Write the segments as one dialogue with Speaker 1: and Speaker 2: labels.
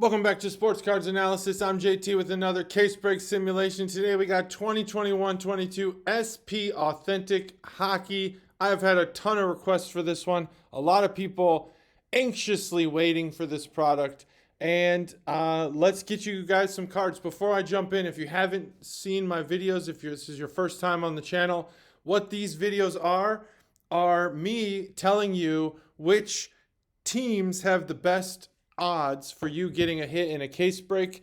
Speaker 1: Welcome back to Sports Cards Analysis. I'm JT with another case break simulation. Today we got 2021-22 SP Authentic Hockey. I've had a ton of requests for this one. A lot of people anxiously waiting for this product. And let's get you guys some cards. Before I jump in, if you haven't seen my videos, if this is your first time on the channel, what these videos are me telling you which teams have the best odds for you getting a hit in a case break.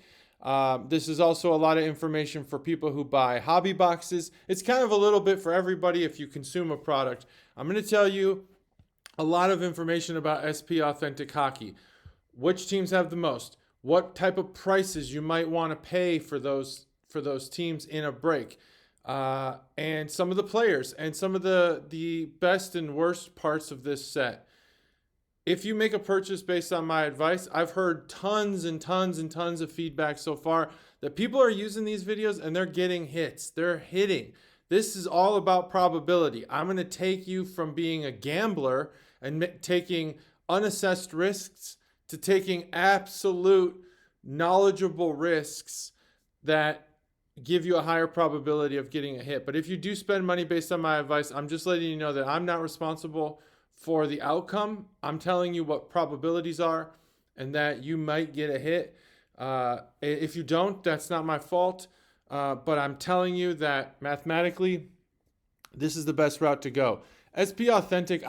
Speaker 1: This is also a lot of information for people who buy hobby boxes. It's kind of a little bit for everybody if you consume a product. I'm going to tell you a lot of information about SP Authentic Hockey. Which teams have the most? What type of prices you might want to pay for those teams in a break? And some of the players and some of the best and worst parts of this set. If you make a purchase based on my advice, I've heard tons and tons and tons of feedback so far that people are using these videos and they're getting hits. They're hitting. This is all about probability. I'm going to take you from being a gambler and taking unassessed risks to taking absolute knowledgeable risks that give you a higher probability of getting a hit. But if you do spend money based on my advice, I'm just letting you know that I'm not responsible for the outcome. I'm telling you what probabilities are and that you might get a hit. If you don't, that's not my fault. But I'm telling you that mathematically, this is the best route to go. SP Authentic,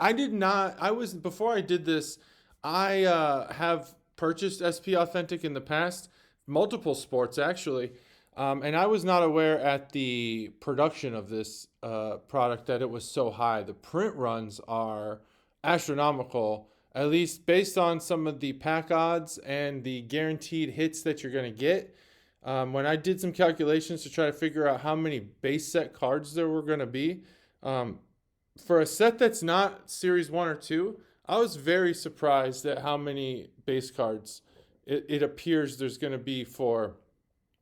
Speaker 1: before I did this, I have purchased SP Authentic in the past, multiple sports actually. And I was not aware at the production of this product that it was so high. The print runs are astronomical, at least based on some of the pack odds and the guaranteed hits that you're going to get. When I did some calculations to try to figure out how many base set cards there were going to be, for a set that's not Series 1 or 2, I was very surprised at how many base cards it appears there's going to be for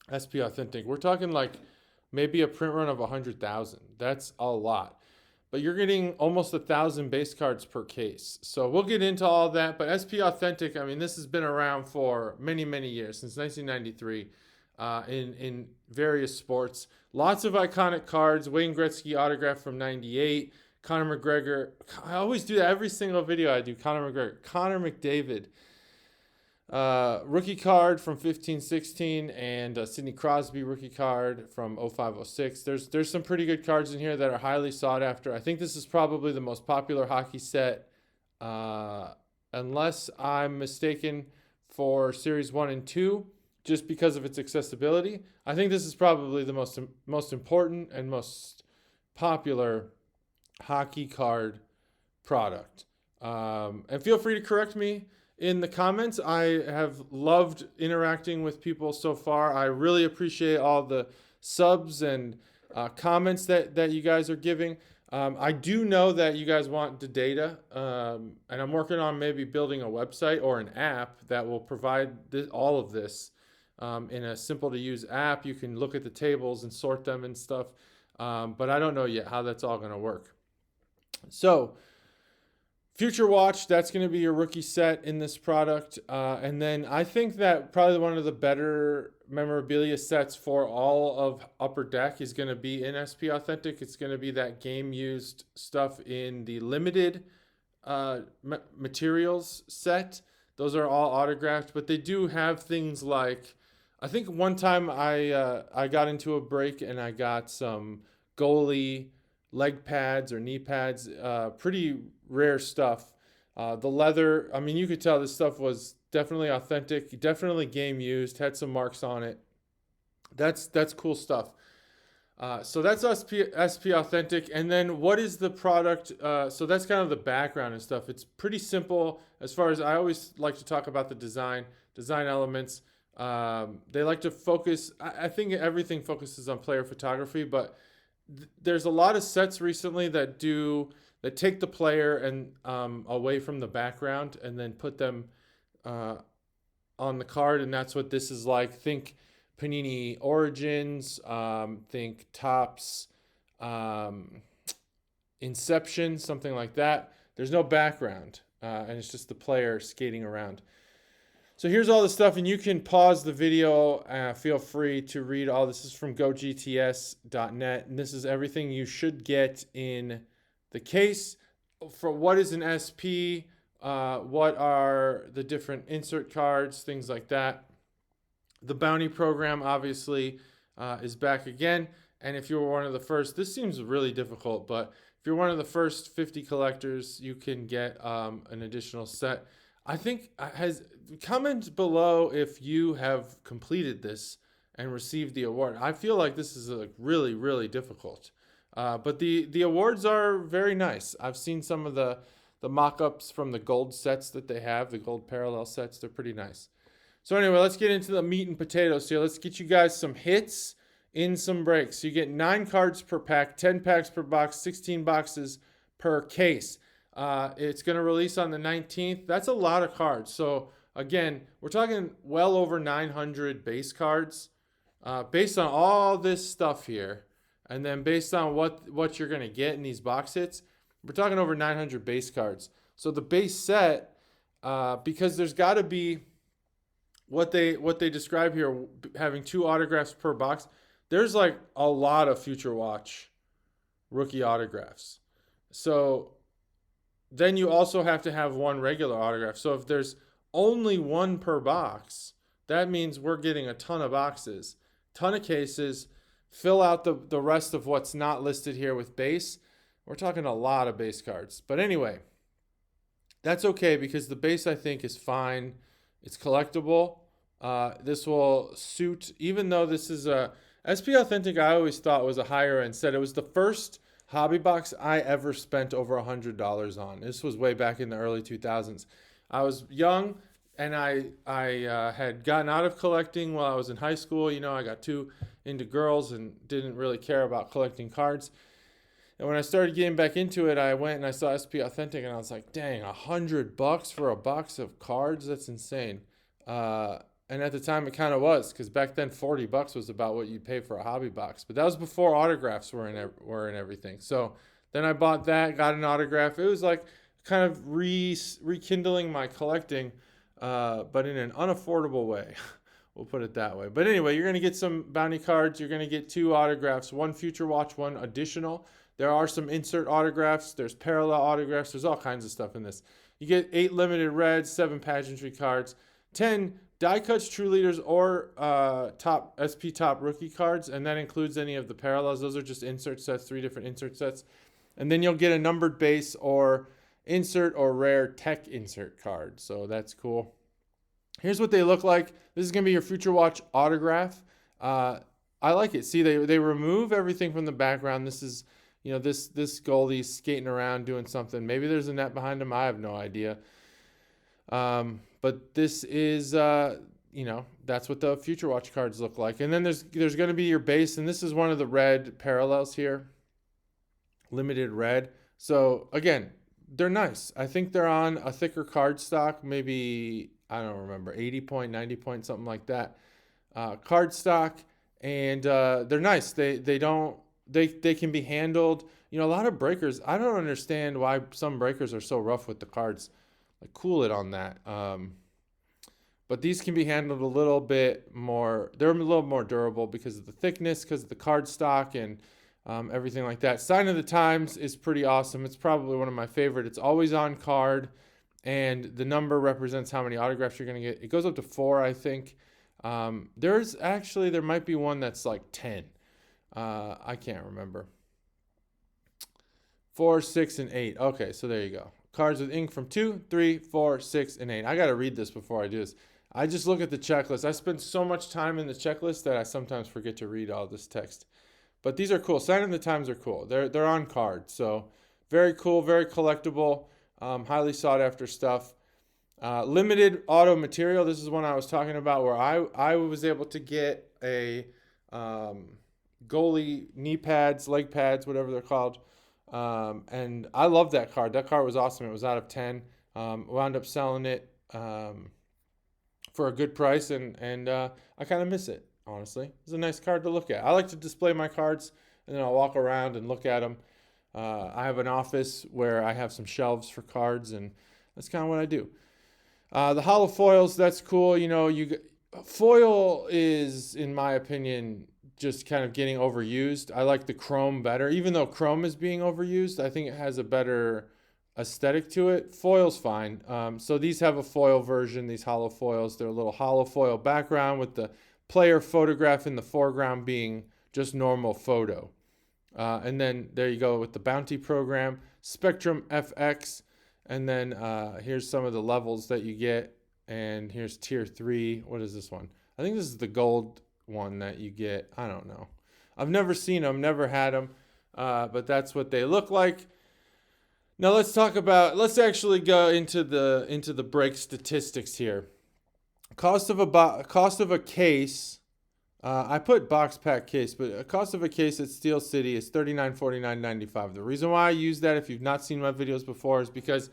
Speaker 1: SP Authentic. We're talking like maybe a print run of 100,000. That's a lot. But you're getting almost 1,000 base cards per case. So we'll get into all that. But SP Authentic, I mean, this has been around for many, many years, since 1993, in various sports. Lots of iconic cards. Wayne Gretzky autograph from 98. Conor McGregor. I always do that every single video I do. Conor McGregor. Connor McDavid. Rookie card from 15-16 and Sidney Crosby rookie card from 05-06. There's some pretty good cards in here that are highly sought after. I think this is probably the most popular hockey set, unless I'm mistaken, for Series 1 and 2, just because of its accessibility. I think this is probably the most important and most popular hockey card product. And feel free to correct me in the comments. I have loved interacting with people so far. I really appreciate all the subs and comments that you guys are giving. I do know that you guys want the data, and I'm working on maybe building a website or an app that will provide all of this in a simple to use app. You can look at the tables and sort them and stuff, but I don't know yet how that's all going to work. So Future Watch, that's going to be your rookie set in this product. And then I think that probably one of the better memorabilia sets for all of Upper Deck is going to be in SP Authentic. It's going to be that game-used stuff in the limited materials set. Those are all autographed, but they do have things like, I think one time I got into a break and I got some goalie leg pads or knee pads, pretty rare stuff. The leather, I mean, you could tell this stuff was definitely authentic, definitely game used, had some marks on it. That's cool stuff. So that's SP Authentic. And then what is the product? So that's kind of the background and stuff. It's pretty simple as far as I always like to talk about the design elements. They like to focus, I think everything focuses on player photography, but there's a lot of sets recently that take the player and away from the background and then put them on the card, and that's what this is like. Think Panini Origins, think Topps, Inception, something like that. There's no background, and it's just the player skating around. So here's all the stuff, and you can pause the video. Feel free to read all this. Is from gogts.net, and this is everything you should get in the case. For what is an SP, what are the different insert cards, things like that. The bounty program obviously is back again. And if you're one of the first, this seems really difficult, but if you're one of the first 50 collectors, you can get an additional set. I think comment below if you have completed this and received the award. I feel like this is like really, really difficult. But the awards are very nice. I've seen some of the mock-ups from the gold sets that they have, the gold parallel sets. They're pretty nice. So anyway, let's get into the meat and potatoes here. Let's get you guys some hits in some breaks. You get 9 cards per pack, 10 packs per box, 16 boxes per case. It's going to release on the 19th. That's a lot of cards. So again, we're talking well over 900 base cards based on all this stuff here. And then based on what you're going to get in these box hits, we're talking over 900 base cards. So the base set, because there's got to be what they describe here, having 2 autographs per box. There's like a lot of Future Watch rookie autographs. So then you also have to have 1 regular autograph. So if there's only 1 per box, that means we're getting a ton of boxes, ton of cases. Fill out the rest of what's not listed here with base. We're talking a lot of base cards. But anyway, that's okay because the base, I think, is fine. It's collectible. This will suit, even though this is a SP Authentic, I always thought was a higher end set. It was the first hobby box I ever spent over $100 on. This was way back in the early 2000s. I was young and I had gotten out of collecting while I was in high school. You know, I got too into girls and didn't really care about collecting cards. And when I started getting back into it, I went and I saw SP Authentic and I was like, dang, $100 for a box of cards? That's insane. And at the time it kind of was, because back then $40 was about what you'd pay for a hobby box. But that was before autographs were in everything. So then I bought that, got an autograph. It was like kind of rekindling my collecting, but in an unaffordable way. We'll put it that way. But anyway, you're going to get some bounty cards. You're going to get 2 autographs, 1 Future Watch, 1 additional. There are some insert autographs. There's parallel autographs. There's all kinds of stuff in this. You get 8 limited reds, 7 pageantry cards, 10 die cuts, true leaders, or top SP top rookie cards, and that includes any of the parallels. Those are just insert sets, 3 different insert sets. And then you'll get a numbered base or insert or rare tech insert card. So that's cool. Here's what they look like. This is going to be your Future Watch autograph. I like it. See, they remove everything from the background. This is, you know, this goalie skating around doing something. Maybe there's a net behind him. I have no idea. But this is, you know, that's what the Future Watch cards look like. And then there's going to be your base, and this is one of the red parallels here. Limited red. So, again, they're nice. I think they're on a thicker card stock, maybe, I don't remember, 80 point, 90 point, something like that. Card stock, and they're nice. They can be handled. You know, a lot of breakers, I don't understand why some breakers are so rough with the cards. Like, cool it on that. But these can be handled a little bit more. They're a little more durable because of the thickness, because of the card stock, and everything like that. Sign of the Times is pretty awesome. It's probably one of my favorite. It's always on card, and the number represents how many autographs you're going to get. It goes up to 4, I think. There might be one that's like 10. I can't remember. 4, 6, and 8. Okay, so there you go. Cards with ink from 2, 3, 4, 6, and 8. I got to read this before I do this. I just look at the checklist. I spend so much time in the checklist that I sometimes forget to read all this text. But these are cool. Sign of the Times are cool. They're on card. So very cool, very collectible, highly sought after stuff. Limited auto material. This is one I was talking about where I was able to get a goalie knee pads, leg pads, whatever they're called. And I love that card. That card was awesome. It was out of 10. Wound up selling it for a good price, and I kind of miss it, honestly. It's a nice card to look at. I like to display my cards, and then I'll walk around and look at them. I have an office where I have some shelves for cards, and that's kind of what I do. The hollow foils, that's cool. Foil is, in my opinion, just kind of getting overused. I like the chrome better, even though chrome is being overused. I think it has a better aesthetic to it. Foil's fine. So these have a foil version. These hollow foils, they're a little hollow foil background with the player photograph in the foreground being just normal photo. And then there you go with the bounty program, Spectrum FX. And then here's some of the levels that you get. And here's tier 3. What is this one? I think this is the gold one that you get. I don't know. I've never seen them, never had them. But that's what they look like. Now let's actually go into the break statistics here. Cost of a case. I put box pack case, but a cost of a case at Steel City is $39.49.95. The reason why I use that, if you've not seen my videos before, is because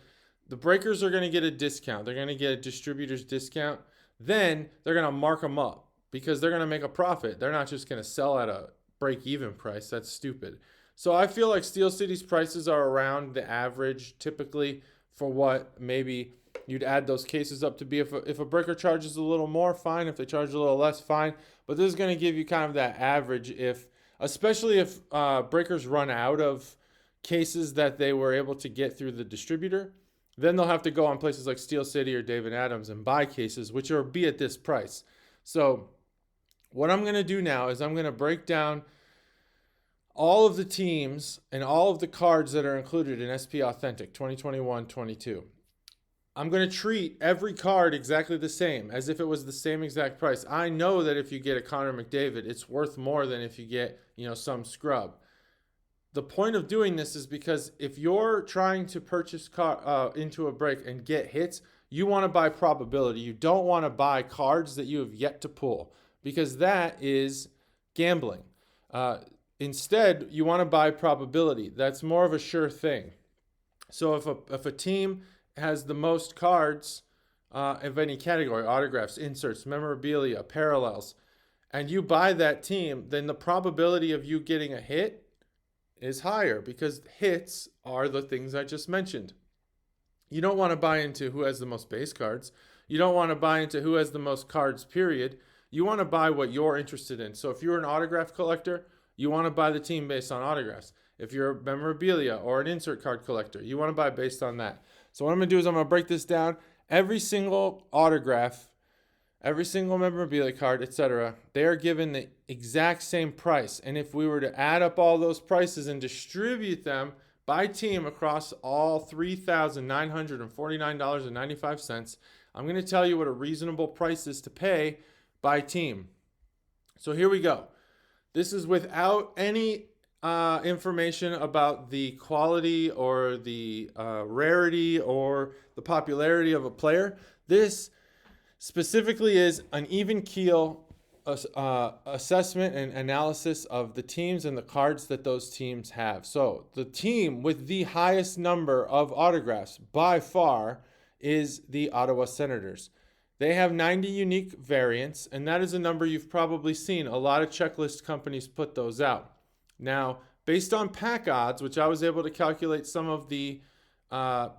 Speaker 1: the breakers are going to get a discount. They're going to get a distributor's discount. Then they're going to mark them up because they're going to make a profit. They're not just going to sell at a break-even price. That's stupid. So I feel like Steel City's prices are around the average typically for what maybe you'd add those cases up to be. If a breaker charges a little more, fine. If they charge a little less, fine. But this is going to give you kind of that average, especially if breakers run out of cases that they were able to get through the distributor. Then they'll have to go on places like Steel City or David Adams and buy cases, which are be at this price. So what I'm going to do now is I'm going to break down all of the teams and all of the cards that are included in SP Authentic 2021-22. I'm going to treat every card exactly the same, as if it was the same exact price. I know that if you get a Connor McDavid, it's worth more than if you get, some scrub. The point of doing this is because if you're trying to purchase into a break and get hits, you want to buy probability. You don't want to buy cards that you have yet to pull, because that is gambling. Instead, you want to buy probability. That's more of a sure thing. So if a team has the most cards of any category, autographs, inserts, memorabilia, parallels, and you buy that team, then the probability of you getting a hit is higher, because hits are the things I just mentioned. You don't want to buy into who has the most base cards. You don't want to buy into who has the most cards, period. You want to buy what you're interested in. So if you're an autograph collector, you want to buy the team based on autographs. If you're a memorabilia or an insert card collector, you want to buy based on that. So what I'm going to do is I'm going to break this down. Every single autograph, every single memorabilia card, etc., they are given the exact same price. And if we were to add up all those prices and distribute them by team across all $3,949.95, I'm going to tell you what a reasonable price is to pay by team. So here we go. This is without any information about the quality or the rarity or the popularity of a player. This specifically is an even keel assessment and analysis of the teams and the cards that those teams have. So the team with the highest number of autographs by far is the Ottawa Senators. They have 90 unique variants, and that is a number you've probably seen. A lot of checklist companies put those out. Now, based on pack odds, which I was able to calculate some of the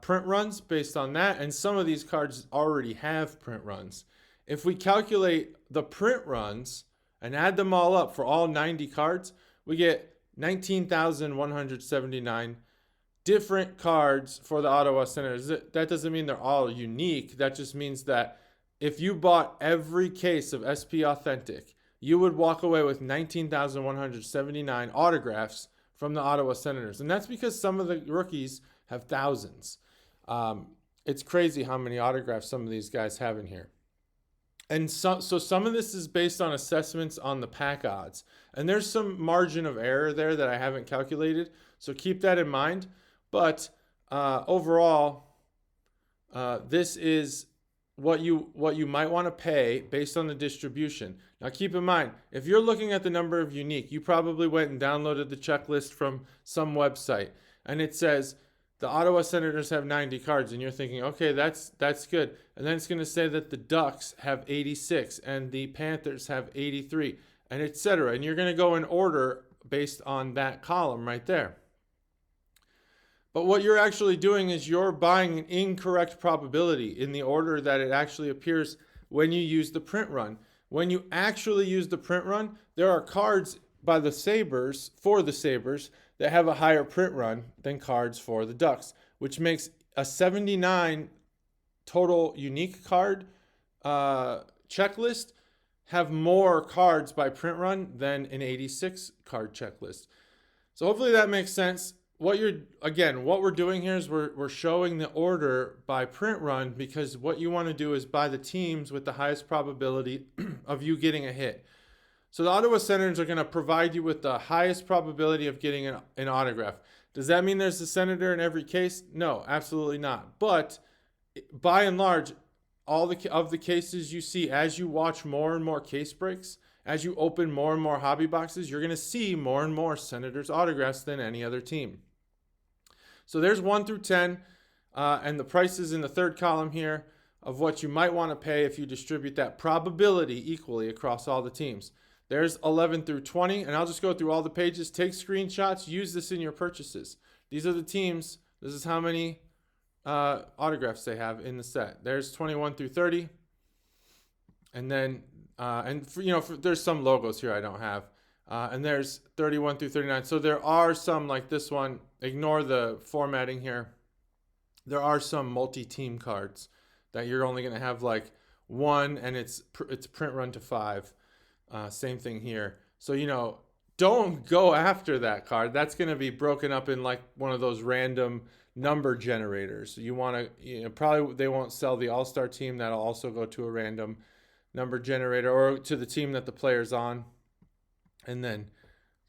Speaker 1: print runs based on that, and some of these cards already have print runs. If we calculate the print runs and add them all up for all 90 cards, we get 19,179 different cards for the Ottawa Senators. That doesn't mean they're all unique. That just means that if you bought every case of SP Authentic, you would walk away with 19,179 autographs from the Ottawa Senators. And that's because some of the rookies have thousands. It's crazy how many autographs some of these guys have in here. And so some of this is based on assessments on the pack odds. And there's some margin of error there that I haven't calculated. So keep that in mind. But overall, this is what you might want to pay based on the distribution. Now keep in mind, if you're looking at the number of unique, you probably went and downloaded the checklist from some website, and it says the Ottawa Senators have 90 cards, and you're thinking, okay, that's good. And then it's going to say that the Ducks have 86 and the Panthers have 83, and etc. And you're going to go in order based on that column right there. But what you're actually doing is you're buying an incorrect probability in the order that it actually appears when you use the print run. When you actually use the print run, there are cards by the Sabres, for the Sabres, that have a higher print run than cards for the Ducks, which makes a 79 total unique card checklist have more cards by print run than an 86 card checklist. So hopefully that makes sense. What we're doing here is we're showing the order by print run, because what you want to do is buy the teams with the highest probability of you getting a hit. So the Ottawa Senators are going to provide you with the highest probability of getting an autograph. Does that mean there's a Senator in every case? No, absolutely not. But by and large, all the cases you see, as you watch more and more case breaks, as you open more and more hobby boxes, you're going to see more and more Senators autographs than any other team. So there's 1 through 10, and the prices in the third column here of what you might want to pay if you distribute that probability equally across all the teams. There's 11 through 20, and I'll just go through all the pages. Take screenshots. Use this in your purchases. These are the teams. This is how many autographs they have in the set. There's 21 through 30, and then there's some logos here I don't have, and there's 31 through 39. So there are some, like this one. Ignore the formatting here. There are some multi-team cards that you're only going to have like one, and it's print run to 5. Same thing here. So don't go after that card. That's going to be broken up in like one of those random number generators. You want to, probably they won't sell the All-Star team. That'll also go to a random number generator, or to the team that the player's on. And then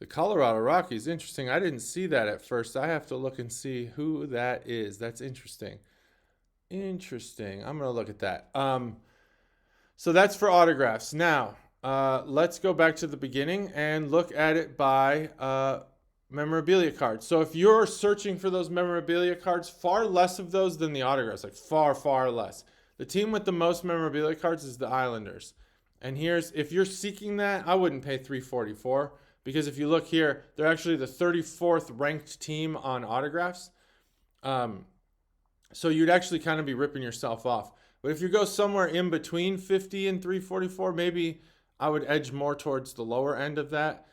Speaker 1: the Colorado Rockies, interesting. I didn't see that at first. I have to look and see who that is. That's interesting. Interesting. I'm going to look at that. So that's for autographs. Now, let's go back to the beginning and look at it by memorabilia cards. So if you're searching for those memorabilia cards, far less of those than the autographs, like far, far less. The team with the most memorabilia cards is the Islanders. And if you're seeking that, I wouldn't pay $344, because if you look here, they're actually the 34th ranked team on autographs. So you'd actually kind of be ripping yourself off. But if you go somewhere in between 50 and 344, maybe I would edge more towards the lower end of that.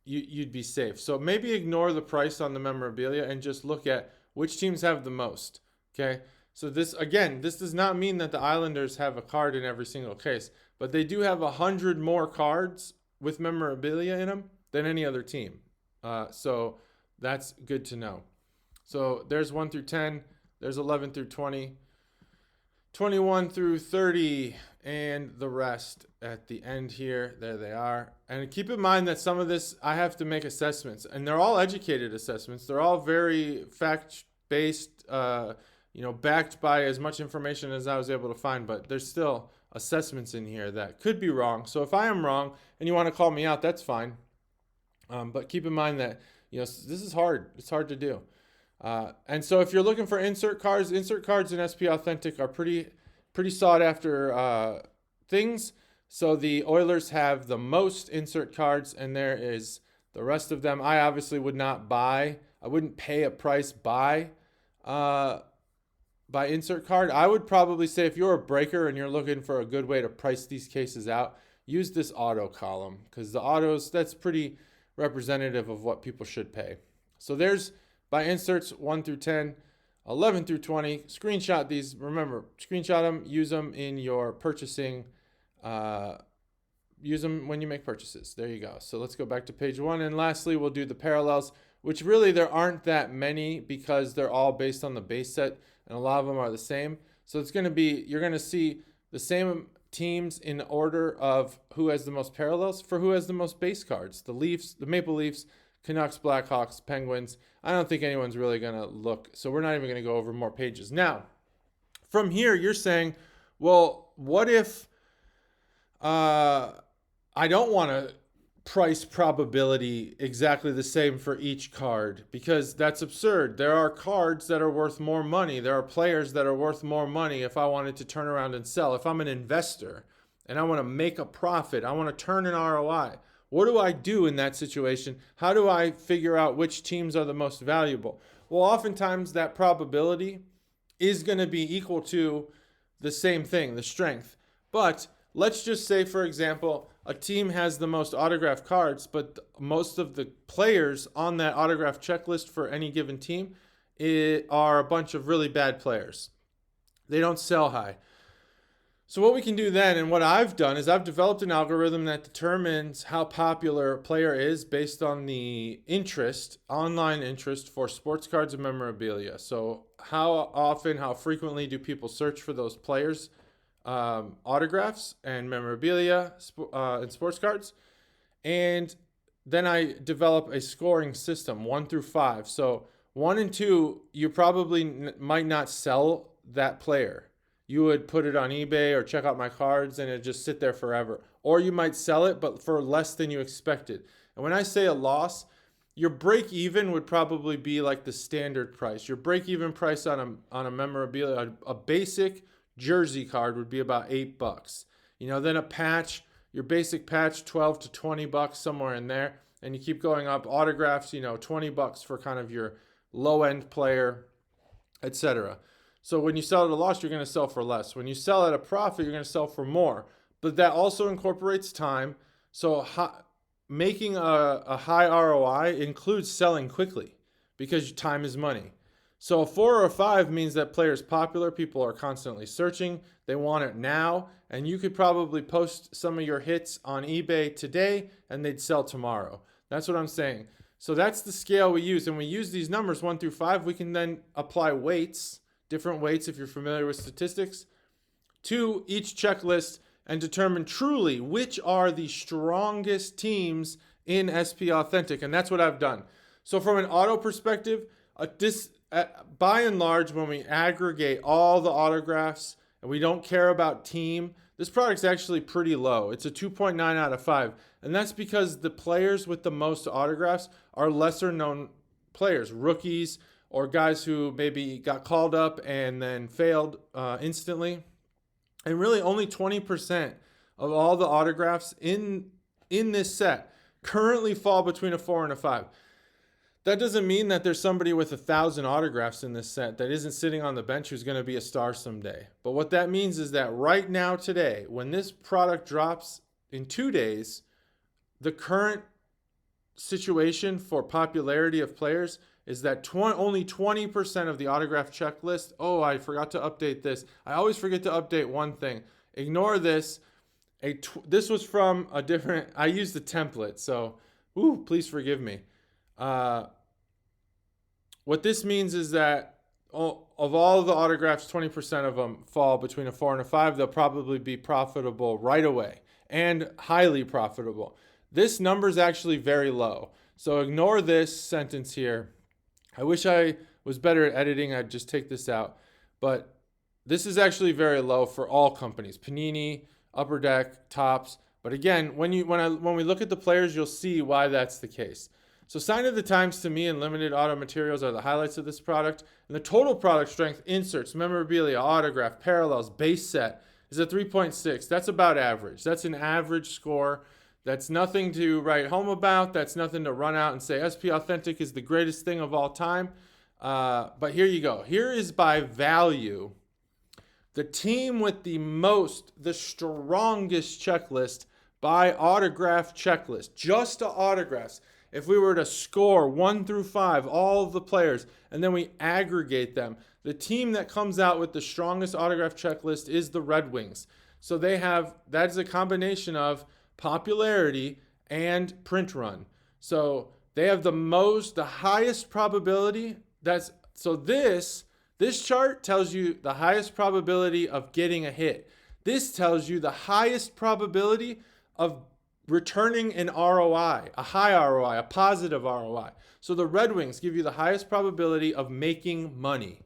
Speaker 1: You'd be safe. So maybe ignore the price on the memorabilia and just look at which teams have the most. Okay. So this does not mean that the Islanders have a card in every single case, but they do have 100 more cards with memorabilia in them than any other team. So that's good to know. So there's 1 through 10, there's 11 through 20, 21 through 30, and the rest at the end here. There they are. And keep in mind that some of this, I have to make assessments, and they're all educated assessments. They're all very fact-based, backed by as much information as I was able to find, but there's still assessments in here that could be wrong. So if I am wrong and you want to call me out, that's fine. But keep in mind that, this is hard. It's hard to do. And so if you're looking for insert cards in SP Authentic are pretty sought after things. So the Oilers have the most insert cards, and there is the rest of them. I obviously would not buy. I wouldn't pay a price by insert card. I would probably say if you're a breaker and you're looking for a good way to price these cases out, use this auto column, because the autos, that's pretty representative of what people should pay. So there's by inserts 1 through 10, 11 through 20. Screenshot these. Remember, screenshot them, use them in your purchasing. Use them when you make purchases. There you go. So let's go back to page 1. And lastly, we'll do the parallels, which really there aren't that many because they're all based on the base set, and a lot of them are the same. So it's going to be, you're going to see the same teams in order of who has the most parallels for who has the most base cards. The Leafs, the Maple Leafs, Canucks, Blackhawks, Penguins. I don't think anyone's really going to look. So we're not even going to go over more pages. Now, from here, you're saying, well, what if I don't want to price probability exactly the same for each card, because that's absurd. There are cards that are worth more money. There are players that are worth more money if I wanted to turn around and sell. If I'm an investor and I want to make a profit, I want to turn an ROI. What do I do in that situation? How do I figure out which teams are the most valuable? Well, oftentimes that probability is going to be equal to the same thing, the strength. But let's just say, for example, a team has the most autographed cards, but most of the players on that autograph checklist for any given team are a bunch of really bad players. They don't sell high. So what we can do then, and what I've done, is I've developed an algorithm that determines how popular a player is based on the interest, online interest for sports cards and memorabilia. So how often, how frequently do people search for those players' autographs and memorabilia and sports cards? And then I develop a scoring system, 1 through 5. So 1 and 2, you probably might not sell that player. You would put it on eBay or check out my cards and it'd just sit there forever. Or you might sell it, but for less than you expected. And when I say a loss, your break even would probably be like the standard price. Your break even price on a memorabilia, a basic jersey card would be about $8. Then a patch, your basic patch, 12 to 20 bucks, somewhere in there. And you keep going up. Autographs, $20 for kind of your low end player, etc. So when you sell at a loss, you're going to sell for less. When you sell at a profit, you're going to sell for more. But that also incorporates time. So making a high ROI includes selling quickly because time is money. So a 4 or a 5 means that player's popular. People are constantly searching. They want it now. And you could probably post some of your hits on eBay today and they'd sell tomorrow. That's what I'm saying. So that's the scale we use. And we use these numbers 1 through 5. We can then apply weights, different weights if you're familiar with statistics, to each checklist and determine truly which are the strongest teams in SP Authentic. And that's what I've done. So from an auto perspective, by and large, when we aggregate all the autographs and we don't care about team, this product's actually pretty low. It's a 2.9 out of 5. And that's because the players with the most autographs are lesser known players, rookies, or guys who maybe got called up and then failed instantly. And really only 20% of all the autographs in this set currently fall between a 4 and a 5. That doesn't mean that there's somebody with 1,000 autographs in this set that isn't sitting on the bench who's going to be a star someday. But what that means is that right now, today, when this product drops in 2 days, the current situation for popularity of players is that only 20% of the autograph checklist. Oh, I forgot to update this. I always forget to update one thing. Ignore this. This was from a different, I used the template, so please forgive me. What this means is that of all the autographs, 20% of them fall between a 4 and a 5. They'll probably be profitable right away and highly profitable. This number is actually very low. So ignore this sentence here. I wish I was better at editing. I'd just take this out. But this is actually very low for all companies. Panini, Upper Deck, Topps. But again, when we look at the players, you'll see why that's the case. So sign of the times to me and limited auto materials are the highlights of this product. And the total product strength, inserts, memorabilia, autograph, parallels, base set is a 3.6. That's about average. That's an average score. That's nothing to write home about. That's nothing to run out and say SP Authentic is the greatest thing of all time. But here you go. Here is by value. The team with the strongest checklist by autograph checklist, just autographs. If we were to score 1 through 5, all of the players, and then we aggregate them, the team that comes out with the strongest autograph checklist is the Red Wings. So that is a combination of popularity and print run. So they have the highest probability. This chart tells you the highest probability of getting a hit. This tells you the highest probability of returning an ROI, a high ROI, a positive ROI. So the Red Wings give you the highest probability of making money.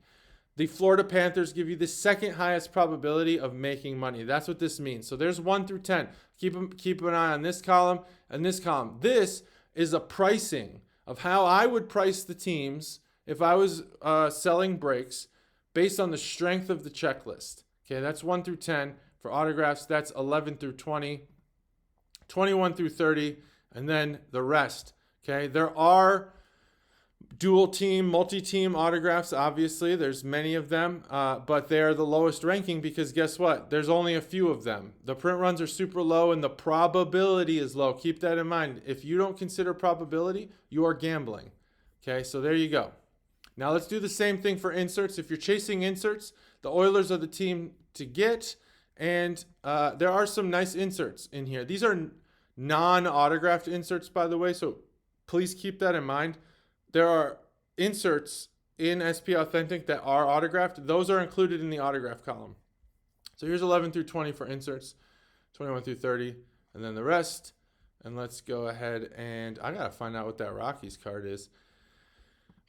Speaker 1: The Florida Panthers give you the second highest probability of making money. That's what this means. So there's 1 through 10. Keep an eye on this column and this column. This is a pricing of how I would price the teams if I was selling breaks based on the strength of the checklist. Okay, that's 1 through 10. For autographs, that's 11 through 20, 21 through 30, and then the rest. Okay, there are dual team, multi-team autographs. Obviously, there's many of them, but they're the lowest ranking because guess what? There's only a few of them. The print runs are super low and the probability is low. Keep that in mind. If you don't consider probability, you are gambling. Okay, so there you go. Now let's do the same thing for inserts. If you're chasing inserts, the Oilers are the team to get, and there are some nice inserts in here. These are non-autographed inserts, by the way, so please keep that in mind. There are inserts in SP Authentic that are autographed. Those are included in the autograph column. So here's 11 through 20 for inserts, 21 through 30, and then the rest. And let's go ahead and I gotta find out what that Rockies card is.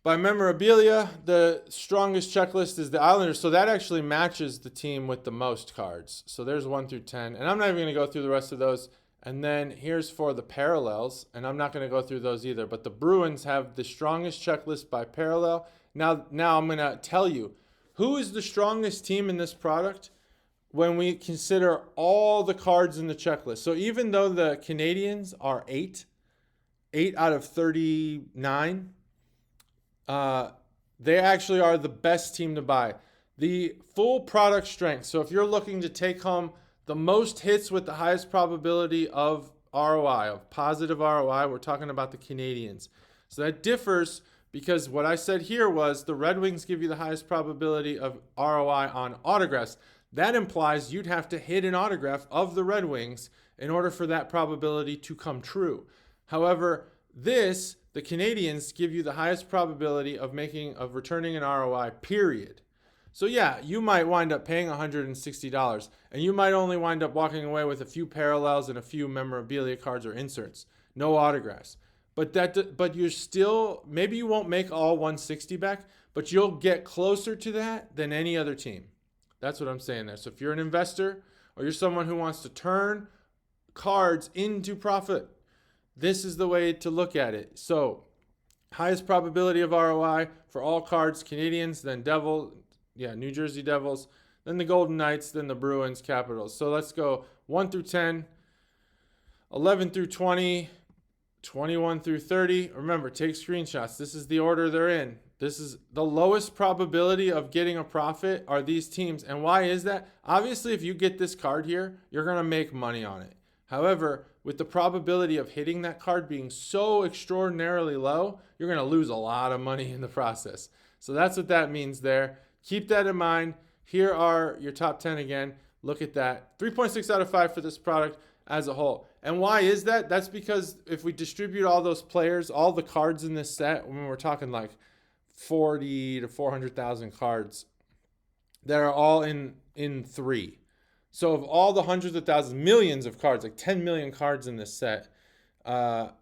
Speaker 1: By memorabilia, the strongest checklist is the Islanders, so that actually matches the team with the most cards. So there's 1 through 10, and I'm not even going to go through the rest of those. And then here's for the parallels, and I'm not going to go through those either. But the Bruins have the strongest checklist by parallel. Now I'm going to tell you, who is the strongest team in this product when we consider all the cards in the checklist. So even though the Canadians are 8 out of 39, they actually are the best team to buy. The full product strength. So if you're looking to take home the most hits with the highest probability of ROI, of positive ROI, we're talking about the Canadians. So that differs because what I said here was the Red Wings give you the highest probability of ROI on autographs. That implies you'd have to hit an autograph of the Red Wings in order for that probability to come true. However, the Canadians give you the highest probability of returning an ROI, period. So yeah, you might wind up paying $160 and you might only wind up walking away with a few parallels and a few memorabilia cards or inserts, no autographs. But you're still, maybe you won't make all 160 back, but you'll get closer to that than any other team. That's what I'm saying there. So if you're an investor or you're someone who wants to turn cards into profit, this is the way to look at it. So highest probability of ROI for all cards, Canadians, then New Jersey Devils, then the Golden Knights, then the Bruins, Capitals. So let's go 1 through 10, 11 through 20, 21 through 30. Remember, take screenshots. This is the order they're in. This is the lowest probability of getting a profit are these teams. And why is that? Obviously, if you get this card here, you're going to make money on it. However, with the probability of hitting that card being so extraordinarily low, you're going to lose a lot of money in the process. So that's what that means there. Keep that in mind. Here are your top 10 again. Look at that. 3.6 out of 5 for this product as a whole. And why is that? That's because if we distribute all those players, all the cards in this set, when we're talking like 40 to 400,000 cards that are all in 3. So of all the hundreds of thousands, millions of cards, like 10 million cards in this set, the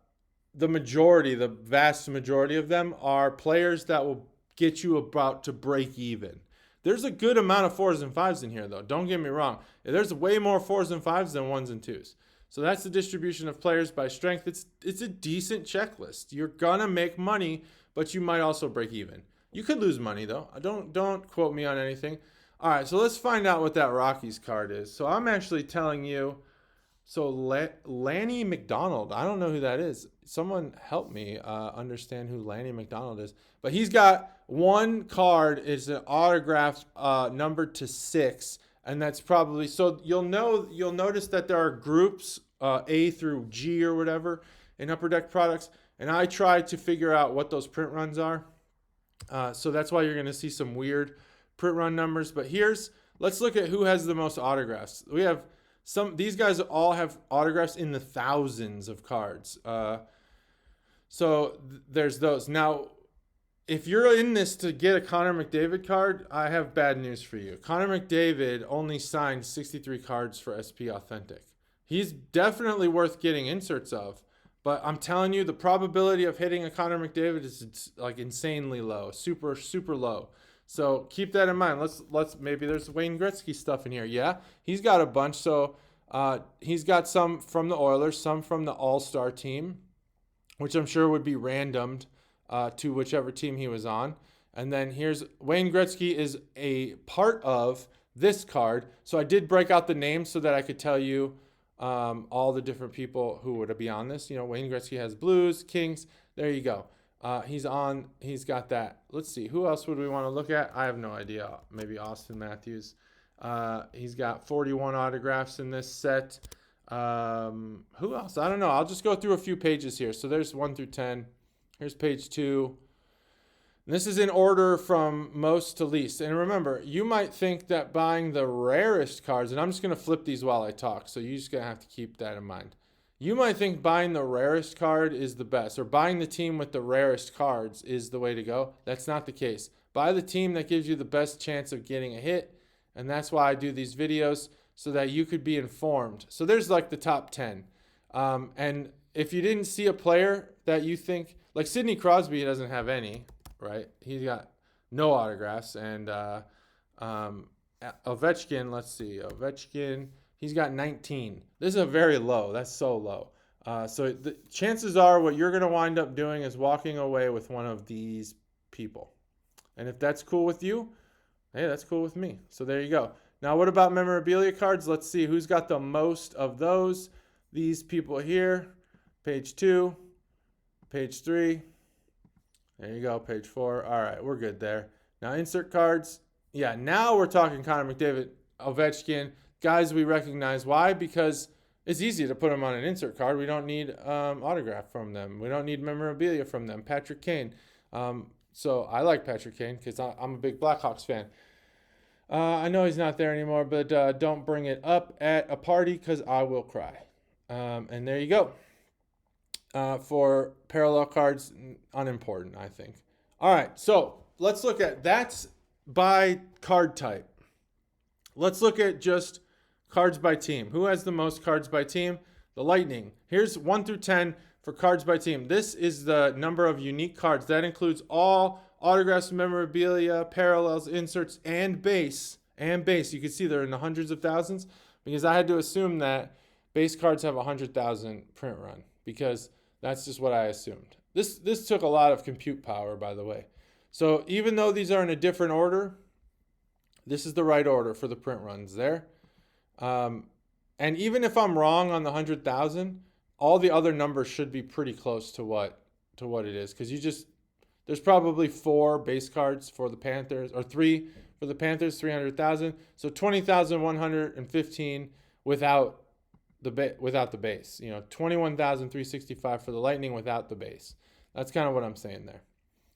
Speaker 1: vast majority of them are players that will get you about to break even. There's a good amount of 4s and 5s in here, though. Don't get me wrong. There's way more 4s and 5s than 1s and 2s. So that's the distribution of players by strength. It's a decent checklist. You're going to make money, but you might also break even. You could lose money, though. Don't quote me on anything. All right, so let's find out what that Rockies card is. So I'm actually telling you, Lanny McDonald, I don't know who that is. Someone help me understand who Lanny McDonald is. But he's got one card, is an autograph numbered to 6, and that's probably, so you'll notice that there are groups, A through G or whatever, in Upper Deck products, and I try to figure out what those print runs are. So that's why you're going to see some weird print run numbers. But let's look at who has the most autographs. We have these guys all have autographs in the thousands of cards. So there's those. Now, if you're in this to get a Connor McDavid card, I have bad news for you. Connor McDavid only signed 63 cards for SP Authentic. He's definitely worth getting inserts of. But I'm telling you, the probability of hitting a Connor McDavid is like insanely low, super, super low. So keep that in mind. Let's maybe there's Wayne Gretzky stuff in here. Yeah, he's got a bunch. So he's got some from the Oilers, some from the All-Star team, which I'm sure would be randomed to whichever team he was on. And then here's Wayne Gretzky is a part of this card. So I did break out the names so that I could tell you all the different people who would be on this. You know, Wayne Gretzky has Blues, Kings. There you go. He's got that. Let's see. Who else would we want to look at? I have no idea. Maybe Austin Matthews. He's got 41 autographs in this set. Who else? I don't know. I'll just go through a few pages here. So there's 1 through 10. Here's page 2. And this is in order from most to least. And remember, you might think that buying the rarest cards, and I'm just going to flip these while I talk, so you're just going to have to keep that in mind. You might think buying the rarest card is the best, or buying the team with the rarest cards is the way to go. That's not the case. Buy the team that gives you the best chance of getting a hit, and that's why I do these videos, so that you could be informed. So there's like the top 10. And if you didn't see a player that you think, like Sidney Crosby doesn't have any, right? He's got no autographs. And Ovechkin, let's see, Ovechkin, he's got 19. This is a very low. That's so low. So the chances are what you're going to wind up doing is walking away with one of these people. And if that's cool with you, hey, that's cool with me. So there you go. Now, what about memorabilia cards? Let's see who's got the most of those. These people here. Page 2. Page 3. There you go. Page 4. All right, we're good there. Now, insert cards. Yeah, now we're talking Connor McDavid, Ovechkin, guys we recognize. Why? Because it's easy to put them on an insert card. We don't need autograph from them. We don't need memorabilia from them. Patrick Kane. So I like Patrick Kane because I'm a big Blackhawks fan. I know he's not there anymore, but don't bring it up at a party because I will cry. And there you go. For parallel cards, unimportant, I think. All right, so let's look at that's by card type. Let's look at just cards by team. Who has the most cards by team? The Lightning. Here's 1 through 10 for cards by team. This is the number of unique cards. That includes all autographs, memorabilia, parallels, inserts, and base. You can see they're in the hundreds of thousands because I had to assume that base cards have 100,000 print run because that's just what I assumed. This took a lot of compute power, by the way. So even though these are in a different order, this is the right order for the print runs there. And even if I'm wrong on the 100,000, all the other numbers should be pretty close to what it is because there's probably 4 base cards for the Panthers, or 3 for the Panthers, 300,000. So 20,115 without the base. 21,365 for the Lightning without the base. That's kind of what I'm saying there.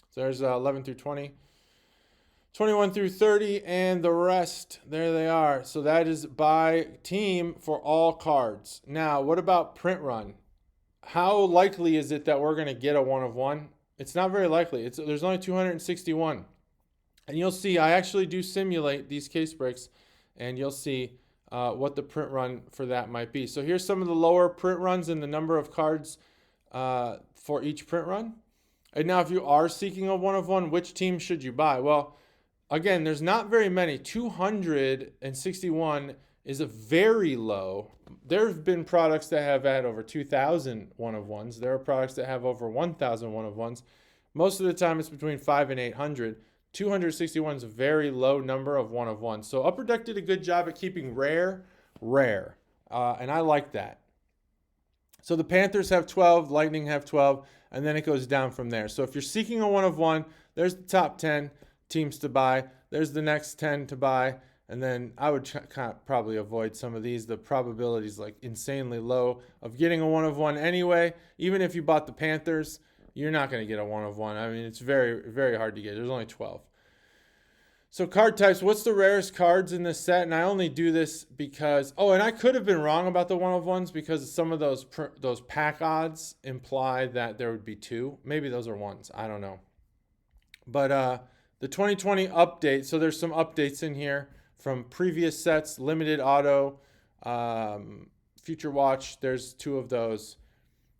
Speaker 1: So there's 11 through 20, 21 through 30, and the rest. There they are. So that is by team for all cards. Now, what about print run? How likely is it that we're going to get a 1 of 1? It's not very likely. There's only 261. And you'll see, I actually do simulate these case breaks, and you'll see what the print run for that might be. So here's some of the lower print runs and the number of cards for each print run. And now if you are seeking a 1 of 1, which team should you buy? Well, again, there's not very many. 261 is a very low. There have been products that have had over 2,000 1 of 1s. There are products that have over 1,000 1 of 1s. Most of the time it's between 5 and 800. 261 is a very low number of 1 of 1s. So Upper Deck did a good job at keeping rare. And I like that. So the Panthers have 12, Lightning have 12, and then it goes down from there. So if you're seeking a 1 of 1, there's the top 10 teams to buy. There's the next 10 to buy. And then I would probably avoid some of these. The probability is like insanely low of getting a 1 of 1 anyway. Even if you bought the Panthers, you're not going to get a 1 of 1. I mean, it's very, very hard to get. There's only 12. So card types, what's the rarest cards in this set? And I only do this because, and I could have been wrong about the 1 of 1s because some of those pack odds imply that there would be 2. Maybe those are 1s. I don't know. But the 2020 update, so there's some updates in here from previous sets, limited auto, future watch. There's 2 of those.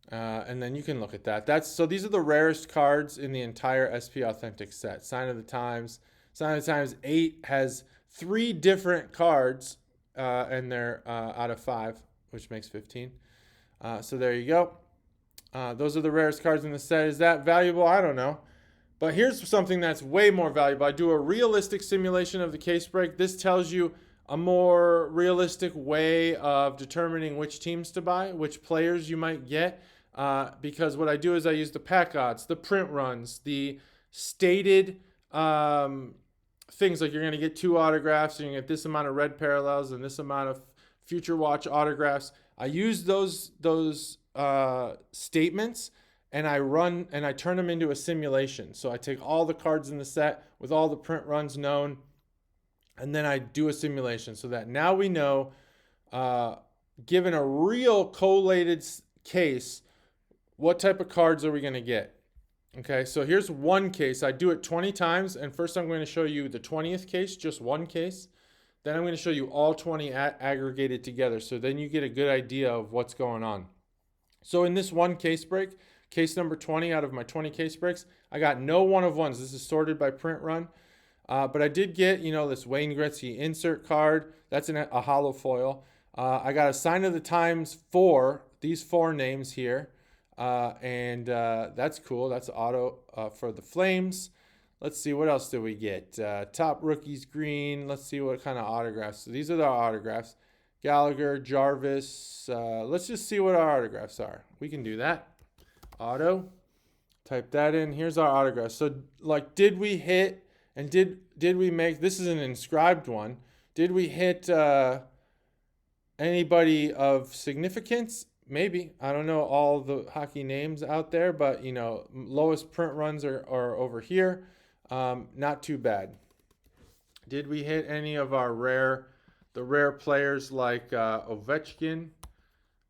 Speaker 1: And then you can look at that. So these are the rarest cards in the entire SP Authentic set. Sign of the Times. Sign of the Times 8 has 3 different cards, and they're out of 5, which makes 15. So there you go. Those are the rarest cards in the set. Is that valuable? I don't know. But here's something that's way more valuable. I do a realistic simulation of the case break. This tells you a more realistic way of determining which teams to buy, which players you might get. because what I do is I use the pack odds, the print runs, the stated things like you're going to get 2 autographs, and you get this amount of red parallels and this amount of future watch autographs. I use those statements, and I turn them into a simulation. So I take all the cards in the set with all the print runs known, and then I do a simulation so that now we know, given a real collated case, what type of cards are we going to get. Okay, so here's one case. I do it 20 times, and first I'm going to show you the 20th case, just one case. Then I'm going to show you all 20 aggregated together, so then you get a good idea of what's going on. So in this one case break, case number 20 out of my 20 case breaks, I got no 1 of 1s. This is sorted by print run. But I did get, this Wayne Gretzky insert card. That's a hollow foil. I got a sign of the times for these 4 names here. And that's cool. That's auto for the Flames. Let's see, what else did we get? Top rookies green. Let's see what kind of autographs. So these are the autographs. Gallagher, Jarvis. Let's just see what our autographs are. We can do that. Auto. Type that in. Here's our autographs. So, did we hit, and did we make, this is an inscribed one. Did we hit anybody of significance? Maybe. I don't know all the hockey names out there, but, lowest print runs are over here. Not too bad. Did we hit any of our the rare players like Ovechkin?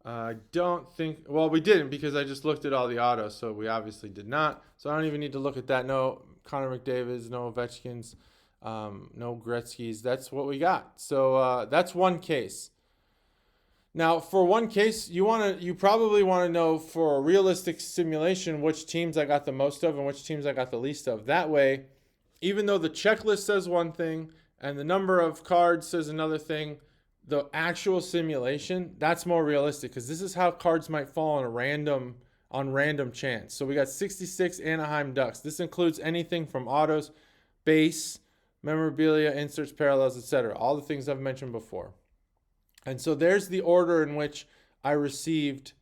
Speaker 1: I don't think, well, we didn't because I just looked at all the autos, so we obviously did not. So I don't even need to look at that. No Connor McDavid's, no Ovechkin's, no Gretzky's. That's what we got. So that's one case. Now, for one case, you probably want to know for a realistic simulation which teams I got the most of and which teams I got the least of. That way, even though the checklist says one thing and the number of cards says another thing, the actual simulation, that's more realistic because this is how cards might fall on random chance. So we got 66 Anaheim Ducks. This includes anything from autos, base, memorabilia, inserts, parallels, etc. All the things I've mentioned before. And so there's the order in which I received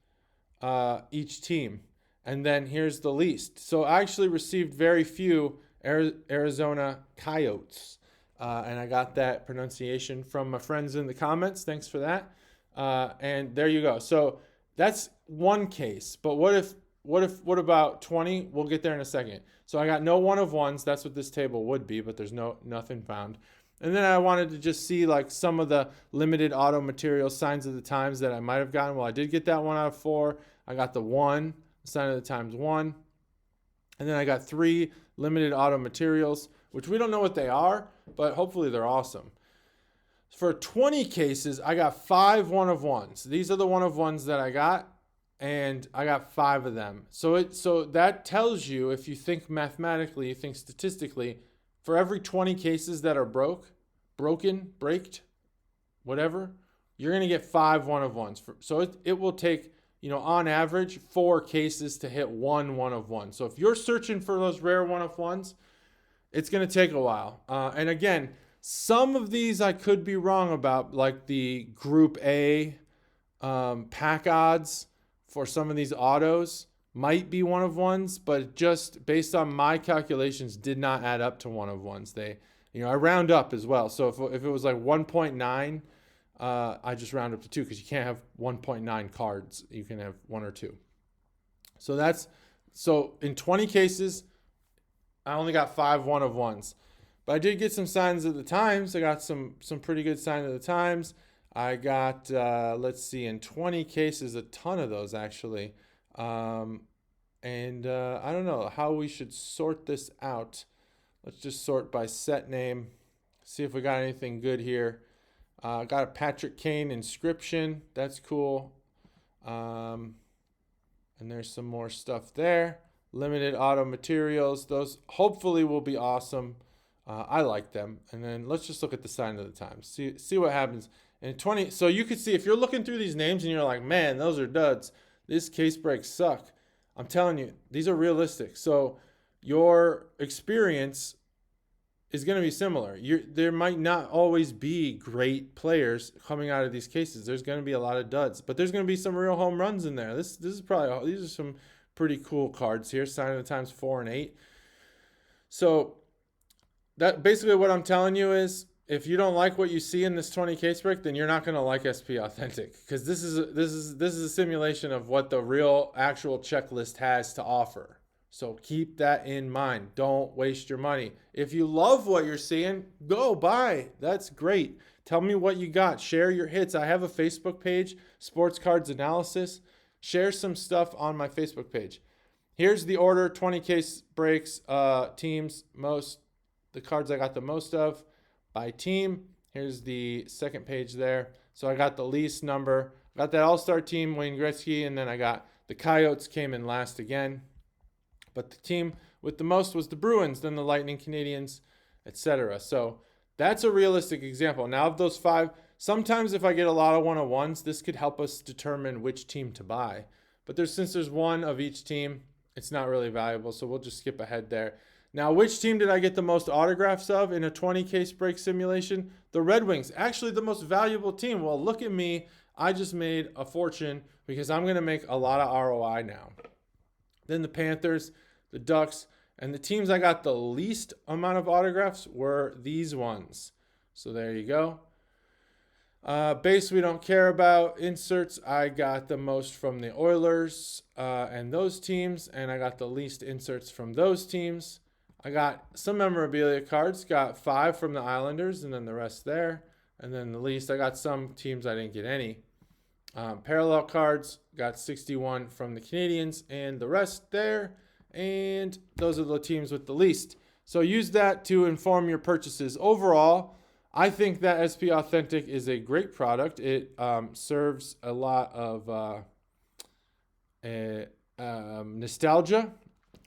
Speaker 1: each team. And then here's the least. So I actually received very few Arizona Coyotes. And I got that pronunciation from my friends in the comments. Thanks for that. And there you go. So that's one case. But what about 20? We'll get there in a second. So I got no 1 of 1s. That's what this table would be, but there's nothing found. And then I wanted to just see some of the limited auto material signs of the times that I might have gotten. Well, I did get that 1 out of 4. I got the 1, sign of the times 1. And then I got 3 limited auto materials, which we don't know what they are, but hopefully they're awesome. For 20 cases, I got 5 1 of 1s. These are the 1 of 1s that I got, and I got 5 of them. So that tells you, if you think mathematically, you think statistically, for every 20 cases that are broken, braked, whatever, you're going to get 5 1 of 1s. So it will take, on average, 4 cases to hit 1 1 of 1. So if you're searching for those rare 1 of 1s, it's going to take a while. And again, some of these I could be wrong about, like the Group A pack odds for some of these autos might be 1 of 1s, but just based on my calculations did not add up to 1 of 1s. I round up as well. So if it was like 1.9, I just round up to 2 because you can't have 1.9 cards. You can have 1 or 2. So in 20 cases, I only got 5 1 of 1s. But I did get some signs of the times. I got some pretty good signs of the times. I got, let's see, in 20 cases, a ton of those actually. And I don't know how we should sort this out. Let's just sort by set name. See if we got anything good here. Got a Patrick Kane inscription. That's cool. And there's some more stuff there. Limited auto materials. Those hopefully will be awesome. I like them. And then let's just look at the sign of the times. See what happens. In 20, so you could see if you're looking through these names and you're like, man, those are duds. This case breaks suck. I'm telling you, these are realistic. So your experience is going to be similar. There might not always be great players coming out of these cases. There's going to be a lot of duds, but there's going to be some real home runs in there. This is probably, these are some pretty cool cards here. Sign of the Times 4 and 8. So that basically what I'm telling you is, if you don't like what you see in this 20 case break, then you're not going to like SP Authentic, because this is a simulation of what the real actual checklist has to offer. So keep that in mind. Don't waste your money. If you love what you're seeing, go buy. That's great. Tell me what you got. Share your hits. I have a Facebook page, Sports Cards Analysis. Share some stuff on my Facebook page. Here's the order: 20 case breaks, teams, the cards I got the most of by team. Here's the second page there. So I got the least number. I got that All-Star team, Wayne Gretzky, and then I got the Coyotes came in last again. But the team with the most was the Bruins, then the Lightning, Canadiens, etc. So that's a realistic example. Now, of those 5, sometimes if I get a lot of 101s, this could help us determine which team to buy. But since there's one of each team, it's not really valuable, so we'll just skip ahead there. Now, which team did I get the most autographs of in a 20 case break simulation? The Red Wings, actually the most valuable team. Well, look at me. I just made a fortune because I'm going to make a lot of ROI now. Then the Panthers, the Ducks, and the teams I got the least amount of autographs were these ones. So there you go. Base we don't care about. Inserts, I got the most from the Oilers and those teams, and I got the least inserts from those teams. I got some memorabilia cards, got 5 from the Islanders, and then the rest there. And then the least, I got some teams I didn't get any. Parallel cards, got 61 from the Canadiens, and the rest there. And those are the teams with the least. So use that to inform your purchases. Overall, I think that SP Authentic is a great product. It serves a lot of nostalgia.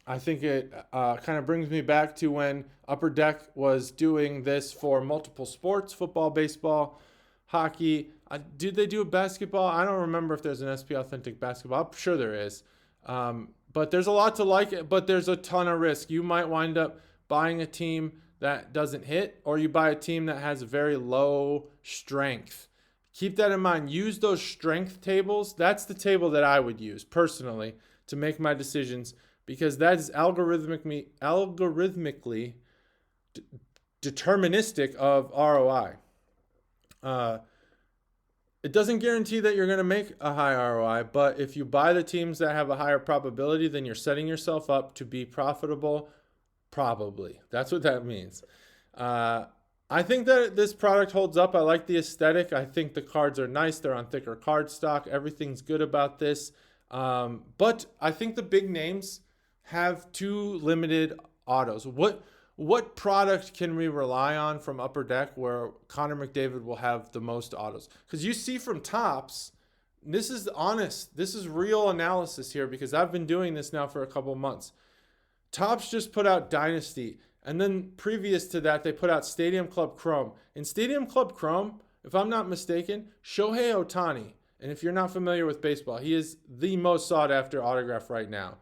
Speaker 1: I think it kind of brings me back to when Upper Deck was doing this for multiple sports: football, baseball, hockey. Did they do basketball? I don't remember if there's an SP Authentic basketball. I'm sure there is. But there's a lot to like it, but there's a ton of risk. You might wind up buying a team that doesn't hit, or you buy a team that has very low strength. Keep that in mind. Use those strength tables. That's the table that I would use personally to make my decisions, because that is algorithmically deterministic of ROI. It doesn't guarantee that you're going to make a high ROI, but if you buy the teams that have a higher probability, then you're setting yourself up to be profitable. Probably. That's what that means. I think that this product holds up. I like the aesthetic. I think the cards are nice. They're on thicker card stock. Everything's good about this. But I think the big names have too limited autos. What product can we rely on from Upper Deck where Connor McDavid will have the most autos? Because you see from Topps, this is honest. This is real analysis here, because I've been doing this now for a couple months. Topps just put out Dynasty, and then previous to that, they put out Stadium Club Chrome. In Stadium Club Chrome, if I'm not mistaken, Shohei Ohtani, and if you're not familiar with baseball, he is the most sought-after autograph right now.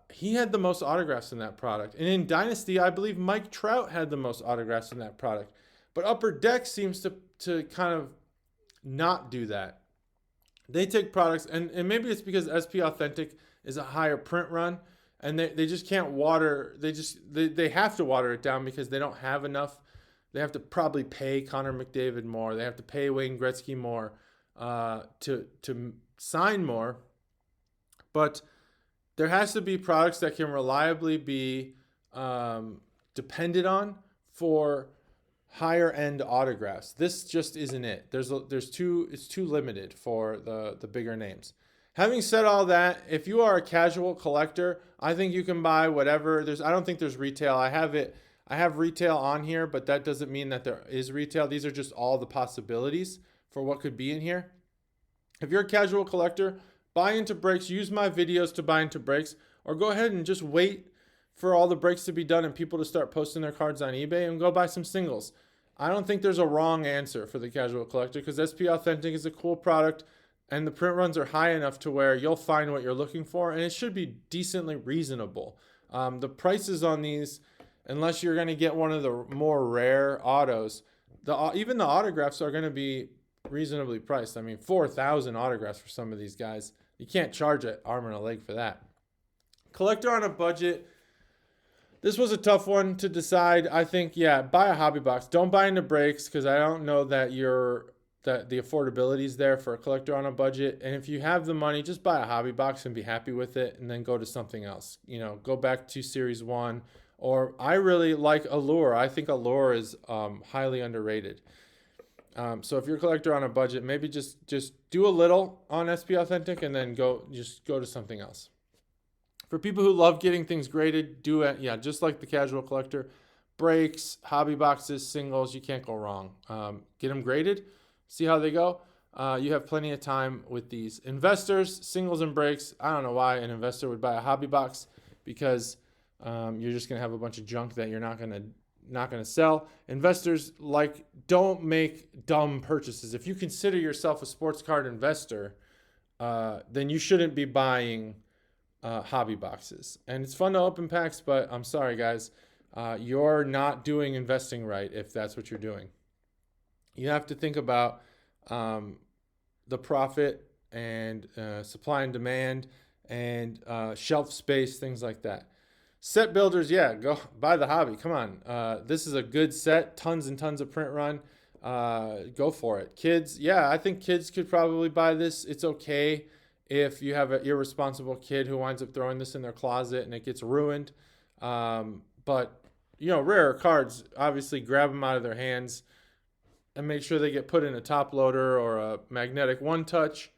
Speaker 1: He had the most autographs in that product. And in Dynasty, I believe Mike Trout had the most autographs in that product. But Upper Deck seems to kind of not do that. They take products, and maybe it's because SP Authentic is a higher print run, and they just can't water. They have to water it down because they don't have enough. They have to probably pay Connor McDavid more. They have to pay Wayne Gretzky more to sign more. But there has to be products that can reliably be depended on for higher end autographs. This just isn't it. It's too limited for the bigger names. Having said all that, if you are a casual collector, I think you can buy whatever. I don't think there's retail. I have retail on here, but that doesn't mean that there is retail. These are just all the possibilities for what could be in here. If you're a casual collector, buy into breaks. Use my videos to buy into breaks, or go ahead and just wait for all the breaks to be done and people to start posting their cards on eBay and go buy some singles. I don't think there's a wrong answer for the casual collector, because SP Authentic is a cool product and the print runs are high enough to where you'll find what you're looking for, and it should be decently reasonable. The prices on these, unless you're going to get one of the more rare autos. Even the autographs are going to be reasonably priced. I mean, 4,000 autographs for some of these guys. You can't charge an arm and a leg for that. Collector on a budget. This was a tough one to decide. I think, yeah, buy a hobby box. Don't buy into breaks because I don't know that the affordability is there for a collector on a budget. And if you have the money, just buy a hobby box and be happy with it, and then go to something else. Go back to Series 1. Or I really like Allure. I think Allure is highly underrated. So if you're a collector on a budget, maybe just do a little on SP Authentic and then go to something else. For people who love getting things graded, do it. Yeah, just like the casual collector. Breaks, hobby boxes, singles, you can't go wrong. Get them graded, see how they go. You have plenty of time with these. Investors, singles and breaks. I don't know why an investor would buy a hobby box, because you're just gonna have a bunch of junk that you're not gonna sell. Investors, don't make dumb purchases. If you consider yourself a sports card investor, then you shouldn't be buying hobby boxes. And it's fun to open packs, but I'm sorry, guys, you're not doing investing right if that's what you're doing. You have to think about the profit and supply and demand and shelf space, things like that. Set builders, yeah, go buy the hobby. Come on. This is a good set. Tons and tons of print run. Go for it. Kids, yeah, I think kids could probably buy this. It's okay if you have an irresponsible kid who winds up throwing this in their closet and it gets ruined. But, rarer cards, obviously grab them out of their hands and make sure they get put in a top loader or a magnetic one-touch.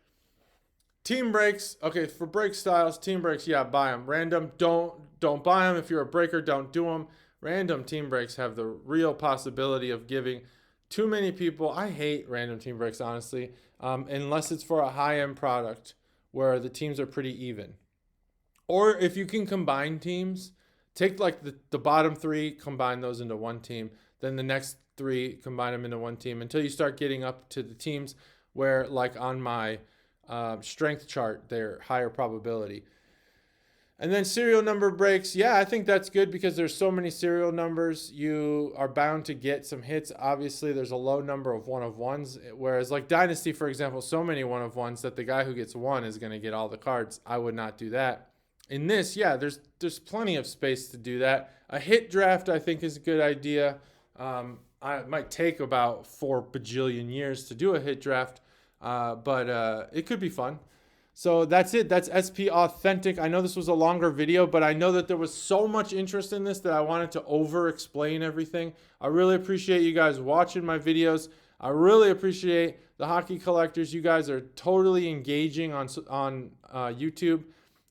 Speaker 1: Team breaks. Okay, for break styles, team breaks, yeah, buy them. Random, don't buy them. If you're a breaker, don't do them. Random team breaks have the real possibility of giving too many people. I hate random team breaks, honestly, unless it's for a high-end product where the teams are pretty even. Or if you can combine teams, take the bottom three, combine those into one team, then the next three, combine them into one team until you start getting up to the teams where, like on my strength chart, they're higher probability. And then serial number breaks. Yeah, I think that's good because there's so many serial numbers. You are bound to get some hits. Obviously, there's a low number of one-of-ones. Whereas like Dynasty, for example, so many one-of-ones that the guy who gets one is going to get all the cards. I would not do that. In this, yeah, there's plenty of space to do that. A hit draft, I think, is a good idea. It might take about 4 bajillion years to do a hit draft, but it could be fun. So that's it. That's SP Authentic. I know this was a longer video, but I know that there was so much interest in this that I wanted to over-explain everything. I really appreciate you guys watching my videos. I really appreciate the hockey collectors. You guys are totally engaging on YouTube.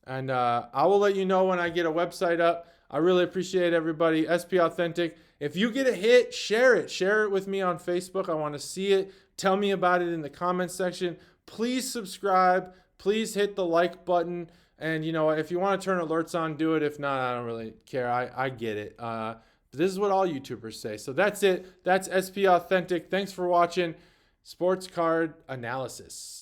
Speaker 1: And I will let you know when I get a website up. I really appreciate everybody. SP Authentic. If you get a hit, share it. Share it with me on Facebook. I want to see it. Tell me about it in the comments section. Please subscribe. Please hit the like button. And, if you want to turn alerts on, do it. If not, I don't really care. I get it. This is what all YouTubers say. So that's it. That's SP Authentic. Thanks for watching Sports Card Analysis.